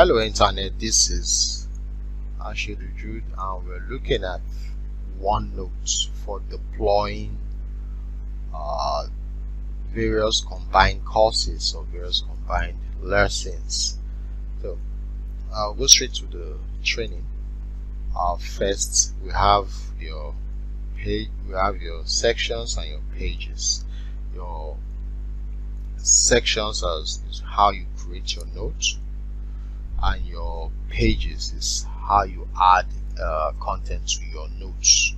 Hello Internet, this is Ashidu Jude and we're looking at OneNote for deploying various combined courses or various combined lessons. So I'll go straight to the training. First we have your page, we have your sections and your pages. Your sections is how you create your notes, and your pages is how you add content to your notes.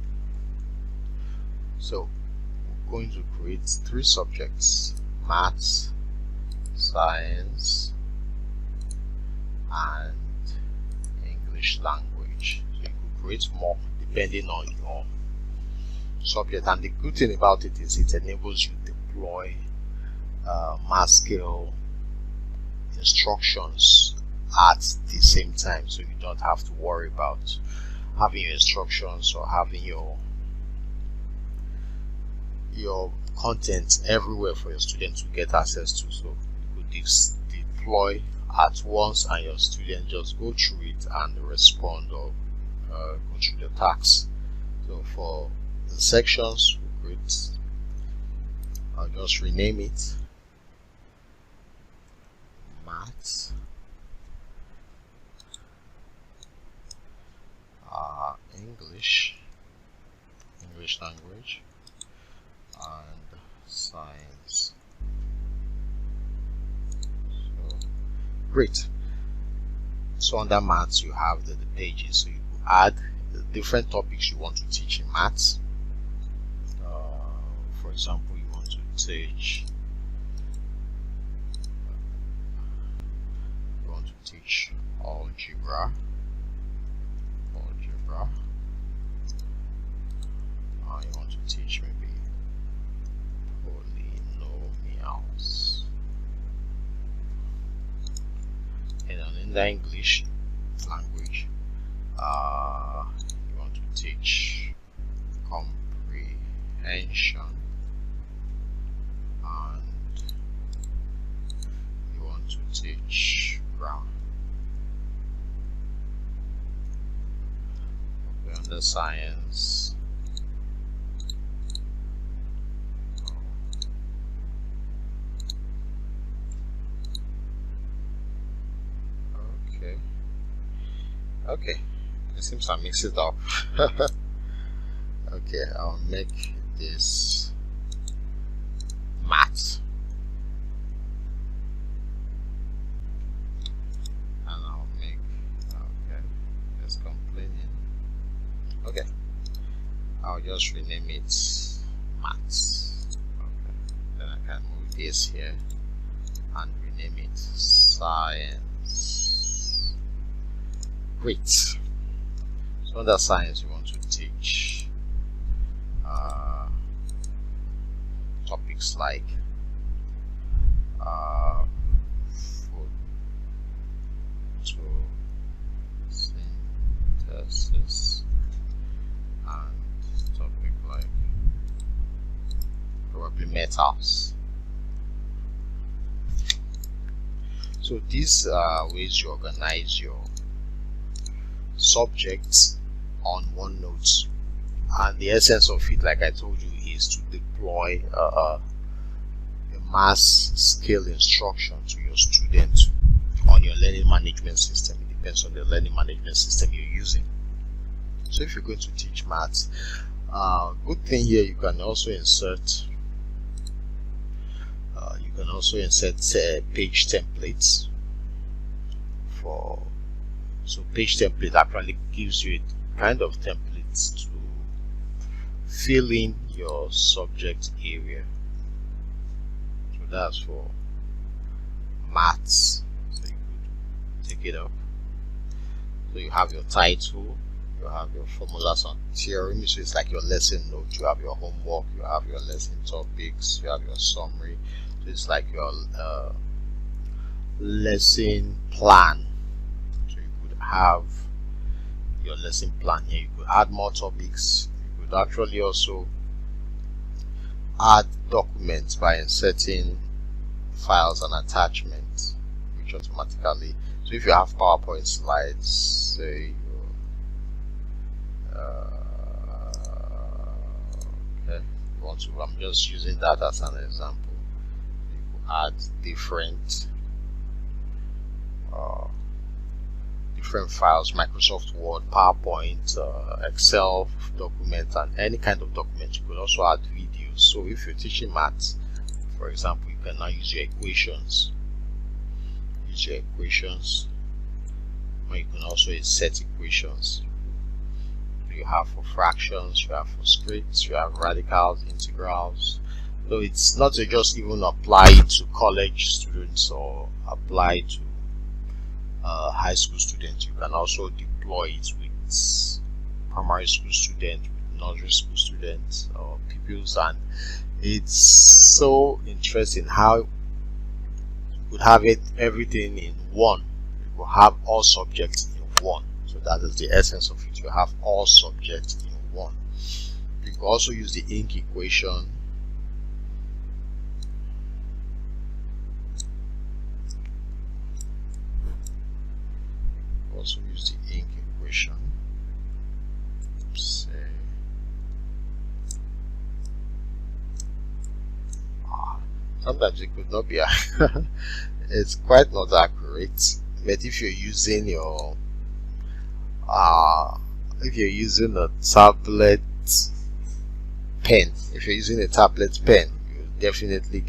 So we're going to create 3 subjects: maths, science, and English language. So you could create more depending on your subject, and the good thing about it is it enables you to deploy math scale instructions at the same time, so you don't have to worry about having your instructions or having your content everywhere for your students to get access to. So you could deploy at once and your students just go through it and respond or go through the tasks. So for the sections, I'll just rename it maths, English language, and science. So great. So under maths you have the pages, so you add the different topics you want to teach in maths. For example, you want to teach algebra, you want to teach maybe polynomials, and then in the English language you want to teach comprehension, and you want to teach grammar. Under science, okay, it seems I mixed it up. Okay, I'll make this math, and I'll make it's complaining. Okay, I'll just rename it maths. Okay, then I can move this here and rename it science. Great. So under science, you want to teach topics like photosynthesis, and topic like probably metals. So these are ways you organize your subjects on OneNote, and the essence of it, like I told you, is to deploy a mass scale instruction to your student on your learning management system. It depends on the learning management system you're using. So if you're going to teach maths, good thing here, you can also insert page templates so page template actually gives you a kind of templates to fill in your subject area. So that's for maths. So you could take it up. So you have your title, you have your formulas on theorem, so it's like your lesson note. You have your homework, you have your lesson topics, you have your summary. So it's like your lesson plan. So you could have your lesson plan here. You could add more topics. You could actually also add documents by inserting files and attachments, which automatically So if you have PowerPoint slides, say okay, you want to, I'm just using that as an example. You could add different files: Microsoft Word, PowerPoint, Excel document, and any kind of document. You could also add videos. So if you're teaching maths, for example, you can now use your equations. Or you can also insert equations. You have for fractions, you have for scripts, you have radicals, integrals. So it's not to just even apply to college students or apply to high school students. You can also deploy it with primary school students, with nursery school students or pupils, and it's so interesting how you could have everything in one. You could have all subjects in one. So that is the essence of it. You have all subjects in one. You can also use the ink equation. Also use the ink equation. Say, sometimes it could not be it's quite not accurate, but if you're using your if you're using a tablet pen, you definitely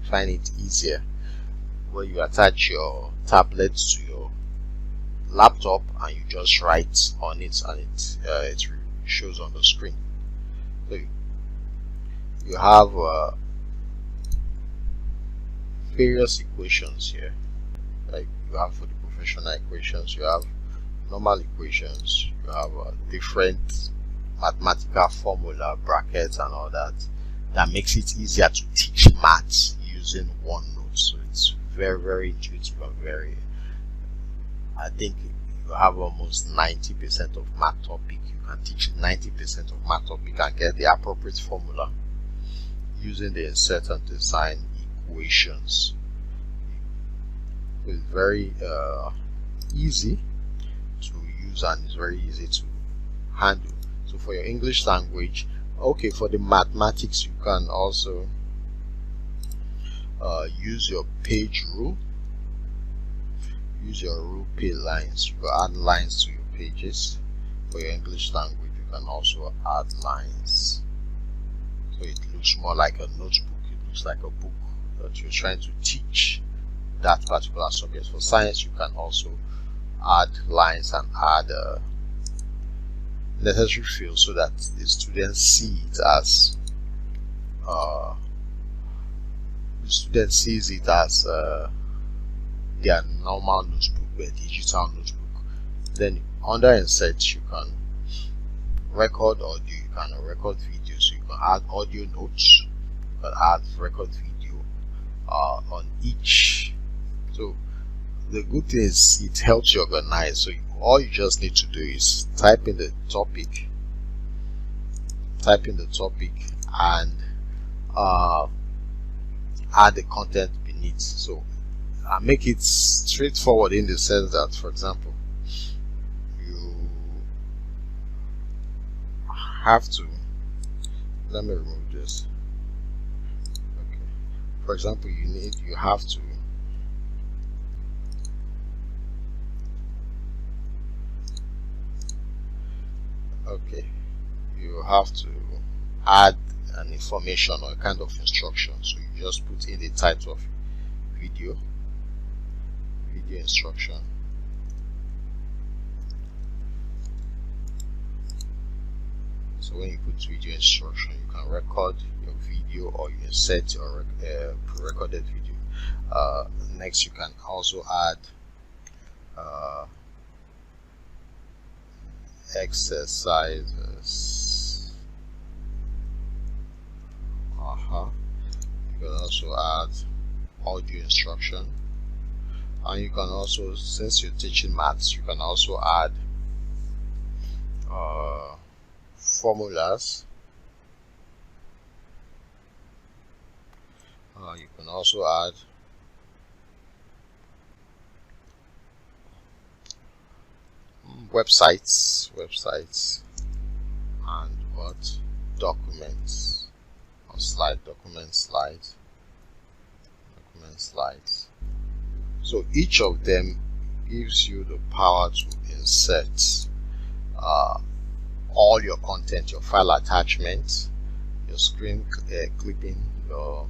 find it easier when you attach your tablet to your laptop and you just write on it, and it shows on the screen. So you have various equations here. Like you have for the professional equations, you have normal equations, you have different mathematical formula, brackets, and all that. That makes it easier to teach maths using OneNote. So it's very, very intuitive and very. I think you have almost 90% of math topic. You can teach 90% of math topic and get the appropriate formula using the insert and design equations. It's very easy to use and it's very easy to handle. So for your English language, okay, for the mathematics, you can also use your page rule. Use your rule pay lines. You can add lines to your pages. For your English language, you can also add lines, so it looks more like a notebook. It looks like a book that you're trying to teach that particular subject. For science, you can also add lines and add necessary fields so that the students see it as their normal notebook, their digital notebook. Then under insert, you can record audio, you can record video, so you can add audio notes, you can add record video on each. So the good thing is it helps you organize. So all you just need to do is type in the topic and add the content beneath. So make it straightforward in the sense that, for example, you have to, let me remove this. Okay, for example, you have to add an information or a kind of instruction. So you just put in the title of video instruction. So when you put video instruction, you can record your video or you insert your pre-recorded video. Next, you can also add exercises. You can also add audio instruction, and you can also, since you're teaching maths, you can also add formulas. You can also add websites and what documents on slides. So each of them gives you the power to insert all your content, your file attachments, your screen clipping, your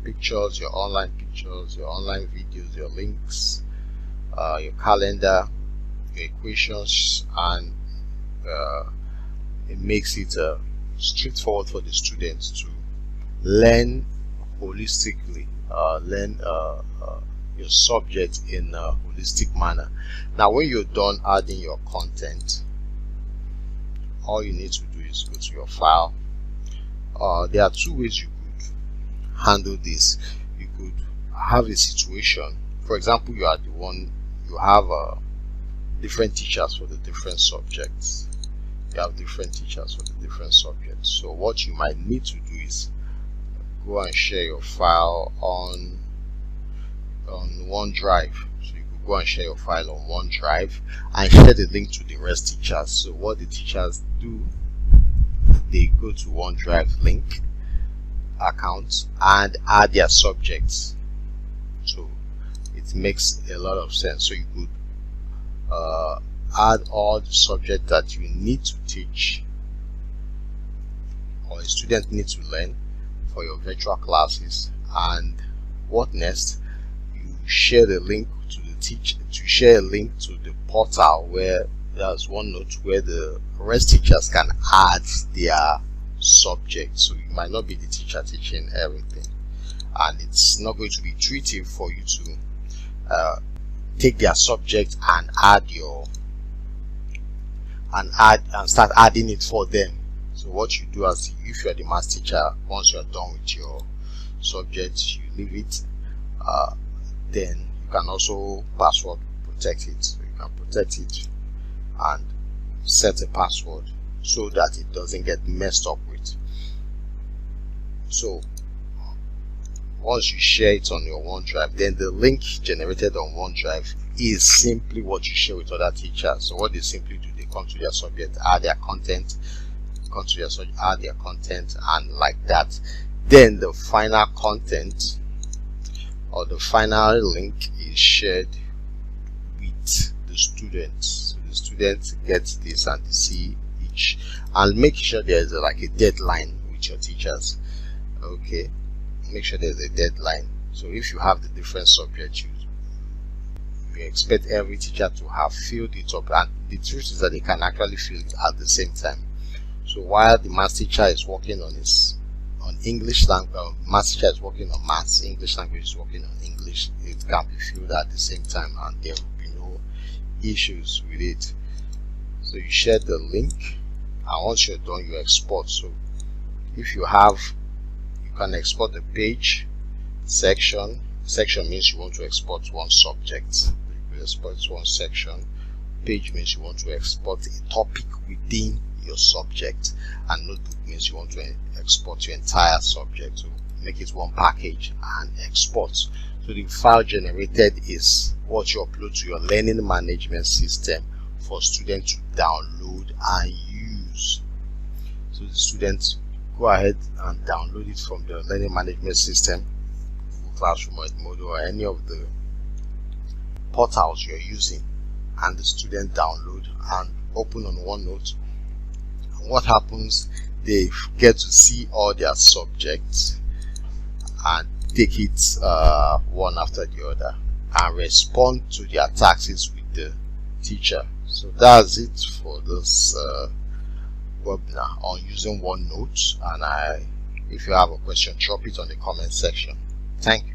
pictures, your online videos, your links, your calendar, your equations, and it makes it straightforward for the students to learn holistically, learn your subject in a holistic manner. Now when you're done adding your content, all you need to do is go to your file. There are two ways you could handle this. You could have a situation, for example, you have different teachers for the different subjects. So what you might need to do is go and share your file on OneDrive. So you could go and share your file on OneDrive and share the link to the rest teachers. So what the teachers do, they go to OneDrive link account and add their subjects. So it makes a lot of sense. So you could add all the subjects that you need to teach or a student needs to learn for your virtual classes, and what next, you share the link to the share a link to the portal where there's OneNote, where the rest teachers can add their subject. So you might not be the teacher teaching everything, and it's not going to be intuitive for you to take their subject and start adding it for them. So what you do, as if you're the math teacher, once you're done with your subject, you leave it. Then you can also password protect it. So you can protect it and set a password so that it doesn't get messed up with. So once you share it on your OneDrive, then the link generated on OneDrive is simply what you share with other teachers. So what they simply do, they come to their subject, add their content, and like that. Then the final content or the final link is shared with the students. So the students get this and they see each, and make sure there's like a deadline with your teachers. Okay, make sure there's a deadline. So if you have the different subjects, you expect every teacher to have filled it up, and the truth is that they can actually fill it at the same time. So while the math teacher is working on English language, math teacher is working on maths, English language is working on English, it can be filled at the same time and there will be no issues with it. So you share the link, and once you're done, you export. So if you can export the page section. Section means you want to export one subject. You export one section. Page means you want to export a topic within your subject, and notebook means you want to export your entire subject. So make it one package and export. So the file generated is what you upload to your learning management system for students to download and use. So the students go ahead and download it from the learning management system, Google Classroom or Edmodo or any of the portals you're using, and the student download and open on OneNote. And what happens, they get to see all their subjects and take it one after the other and respond to their taxes with the teacher. So that's it for this webinar on using OneNote, and if you have a question, drop it on the comment section. Thank you.